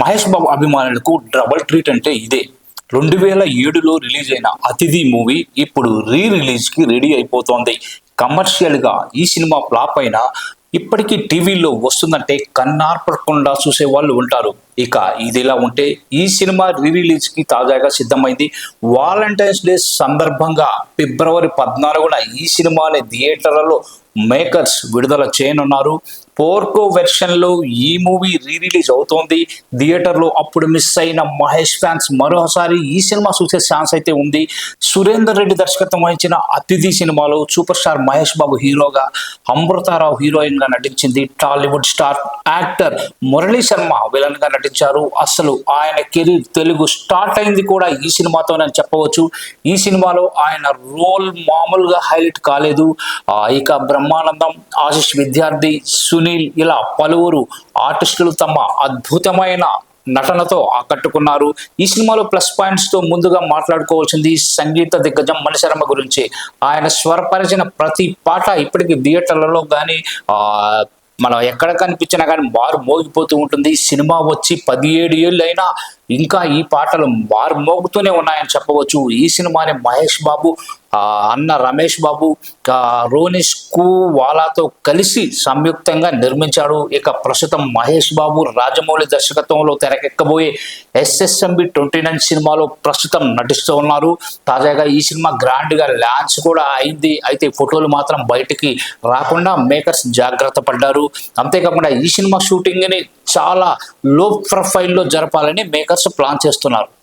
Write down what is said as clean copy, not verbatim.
మహేష్ బాబు అభిమానులకు double treat అంటే ఇదే. 2007లో రిలీజ్ అయిన 'అతిథి' మూవీ ఇప్పుడు రిలీజ్‌కి రెడీ అయిపోతోంది. కమర్షియల్‌గా ఈ సినిమా ఫ్లాప్ అయినా ఇప్పటికీ టీవీలో వస్తుందంటే కన్నార్పకుండా చూసేవాళ్ళు ఉంటారు. ఇక ఇదిలా ఉంటే ఈ సినిమా రిలీజ్‌కి తాజాగా సిద్ధమైంది. వాలంటైన్స్ డే సందర్భంగా ఫిబ్రవరి 14న ఈ సినిమాని థియేటర్లలో మేకర్స్ విడుదల చేయనున్నారు. పోర్కో వెర్షన్‌లో ఈ మూవీ రిలీజ్ అవుతోంది. థియేటర్‌లో అప్పుడు మిస్ అయిన మహేష్ ఫ్యాన్స్ మరోసారి ఈ సినిమా చూసే ఛాన్స్ అయితే ఉంది. సురేందర్ రెడ్డి దర్శకత్వం వహించిన 'అతిథి' సినిమాలో సూపర్ స్టార్ మహేష్ బాబు హీరోగా, అమృతారావు హీరోయిన్‌గా నటించింది. టాలీవుడ్ స్టార్ యాక్టర్ మురళీ శర్మ విలన్‌గా నటించారు. అసలు ఆయన కెరీర్ తెలుగు స్టార్ట్ అయింది కూడా ఈ సినిమాతోనని చెప్పవచ్చు. ఈ సినిమాలో ఆయన రోల్ మామూలుగా హైలైట్ కాలేదు. ఇక బ్రహ్మానందం, ఆశిష్ విద్యార్థి, సునీల్ ఇలా పలువురు ఆర్టిస్టులు తమ అద్భుతమైన నటనతో ఆకట్టుకున్నారు. ఈ సినిమాలో ప్లస్ పాయింట్స్ తో ముందుగా మాట్లాడుకోవాల్సింది సంగీత దిగ్గజం మణిశర్మ గురించి. ఆయన స్వరపరిచిన ప్రతి పాట ఇప్పటికీ థియేటర్లలో కానీ మనం ఎక్కడ కనిపించినా కానీ మారు మోగిపోతూ ఉంటుంది. సినిమా వచ్చి 17 ఏళ్ళు అయినా ఇంకా ఈ పాటలు మారు మోగుతూనే ఉన్నాయని చెప్పవచ్చు. ఈ సినిమాని మహేష్ బాబు, అన్న రమేష్ బాబు, రోనిష్ వాలాతో కలిసి సంయుక్తంగా నిర్మించాడు. ఇక ప్రస్తుతం మహేష్ బాబు రాజమౌళి దర్శకత్వంలో తెరకెక్కబోయే SSMB 29 సినిమాలో ప్రస్తుతం నటిస్తూ ఉన్నారు. తాజాగా ఈ సినిమా గ్రాండ్ గా లాంచ్ కూడా అయింది. అయితే ఫోటోలు మాత్రం బయటికి రాకుండా మేకర్స్ జాగ్రత్త పడ్డారు. అంతేకాకుండా ఈ సినిమా షూటింగ్ ని చాలా లో ప్రొఫైల్లో జరపాలని మేకర్స్ ప్లాన్ చేస్తున్నారు.